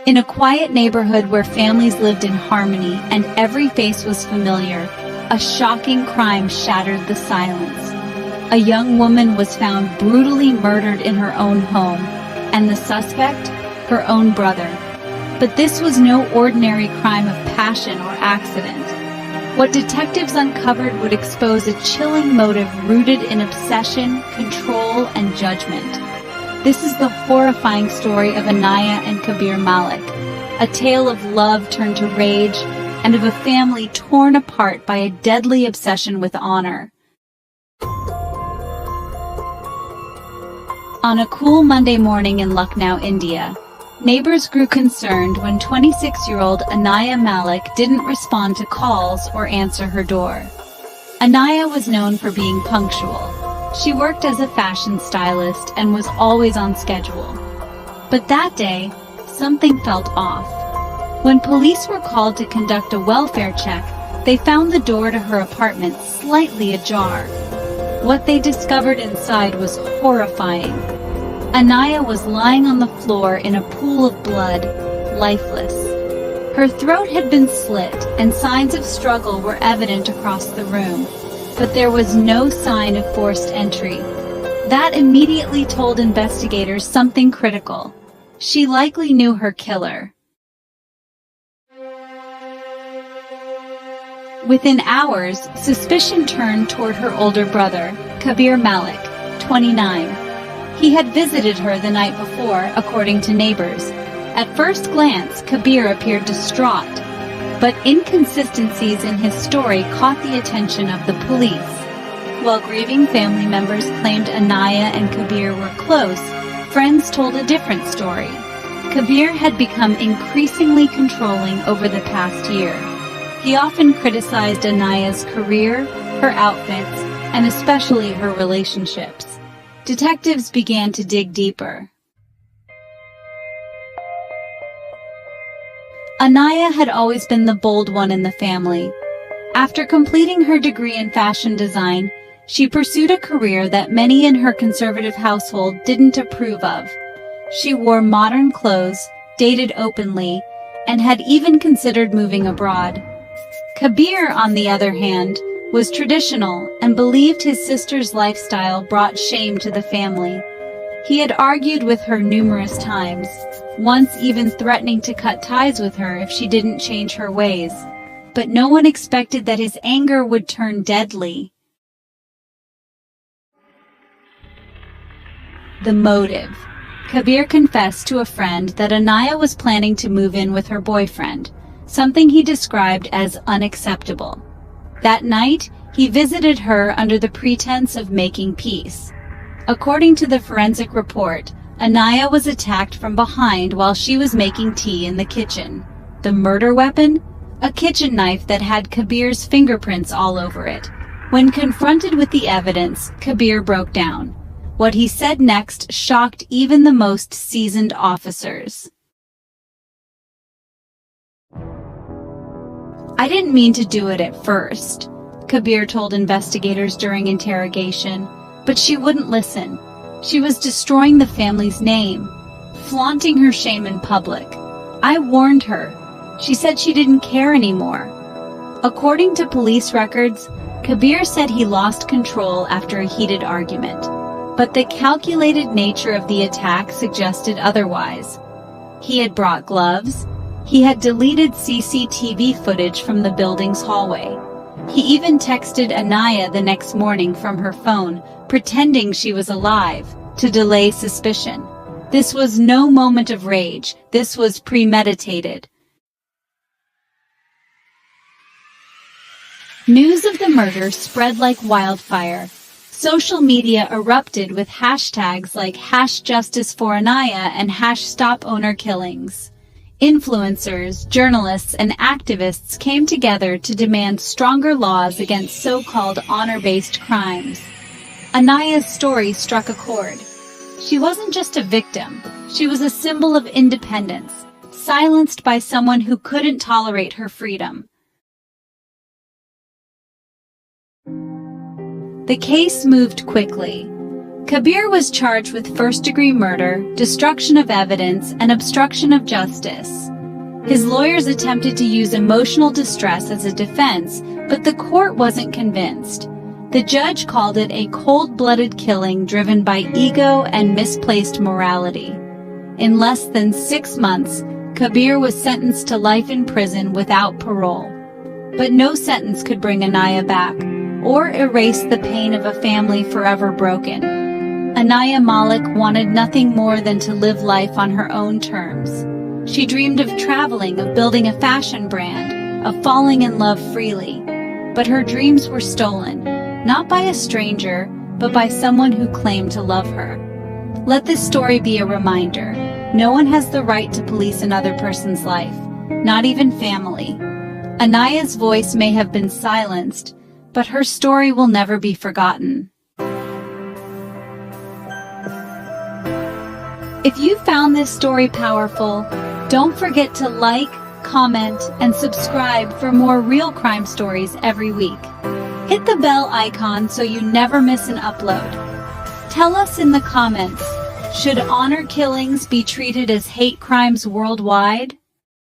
In a quiet neighborhood where families lived in harmony and every face was familiar, a shocking crime shattered the silence. A young woman was found brutally murdered in her own home, and the suspect, her own brother. But this was no ordinary crime of passion or accident. What detectives uncovered would expose a chilling motive rooted in obsession, control, and judgment. This is the horrifying story of Anaya and Kabir Malik, a tale of love turned to rage and of a family torn apart by a deadly obsession with honor. On a cool Monday morning in Lucknow, India, neighbors grew concerned when 26-year-old Anaya Malik didn't respond to calls or answer her door. Anaya was known for being punctual. She worked as a fashion stylist and was always on schedule. But that day, something felt off. When police were called to conduct a welfare check, they found the door to her apartment slightly ajar. What they discovered inside was horrifying. Anaya was lying on the floor in a pool of blood, lifeless. Her throat had been slit, and signs of struggle were evident across the room, but there was no sign of forced entry. That immediately told investigators something critical. She likely knew her killer. Within hours, suspicion turned toward her older brother, Kabir Malik, 29. He had visited her the night before, according to neighbors. At first glance, Kabir appeared distraught, but inconsistencies in his story caught the attention of the police. While grieving family members claimed Anaya and Kabir were close, friends told a different story. Kabir had become increasingly controlling over the past year. He often criticized Anaya's career, her outfits, and especially her relationships. Detectives began to dig deeper. Anaya had always been the bold one in the family. After completing her degree in fashion design, she pursued a career that many in her conservative household didn't approve of. She wore modern clothes, dated openly, and had even considered moving abroad. Kabir, on the other hand, was traditional and believed his sister's lifestyle brought shame to the family. He had argued with her numerous times, once even threatening to cut ties with her if she didn't change her ways. But no one expected that his anger would turn deadly. The motive. Kabir confessed to a friend that Anaya was planning to move in with her boyfriend, something he described as unacceptable. That night, he visited her under the pretense of making peace. According to the forensic report, Anaya was attacked from behind while she was making tea in the kitchen. The murder weapon? A kitchen knife that had Kabir's fingerprints all over it. When confronted with the evidence, Kabir broke down. What he said next shocked even the most seasoned officers. "I didn't mean to do it at first," Kabir told investigators during interrogation, but she wouldn't listen. She was destroying the family's name, flaunting her shame in public. "I warned her. She said she didn't care anymore." According to police records, Kabir said he lost control after a heated argument, but the calculated nature of the attack suggested otherwise. He had brought gloves. He had deleted CCTV footage from the building's hallway. He even texted Anaya the next morning from her phone, pretending she was alive, to delay suspicion. This was no moment of rage. This was premeditated. News of the murder spread like wildfire. Social media erupted with hashtags like #JusticeForAnaya and #StopOwnerKillings. Influencers, journalists, and activists came together to demand stronger laws against so-called honor-based crimes. Anaya's story struck a chord. She wasn't just a victim. She was a symbol of independence, silenced by someone who couldn't tolerate her freedom. The case moved quickly. Kabir was charged with first-degree murder, destruction of evidence, and obstruction of justice. His lawyers attempted to use emotional distress as a defense, but the court wasn't convinced. The judge called it a cold-blooded killing driven by ego and misplaced morality. In less than 6 months, Kabir was sentenced to life in prison without parole. But no sentence could bring Anaya back, or erase the pain of a family forever broken. Anaya Malik wanted nothing more than to live life on her own terms. She dreamed of traveling, of building a fashion brand, of falling in love freely. But her dreams were stolen, not by a stranger, but by someone who claimed to love her. Let this story be a reminder. No one has the right to police another person's life, not even family. Anaya's voice may have been silenced, but her story will never be forgotten. If you found this story powerful, don't forget to like, comment, and subscribe for more real crime stories every week. Hit the bell icon so you never miss an upload. Tell us in the comments, should honor killings be treated as hate crimes worldwide?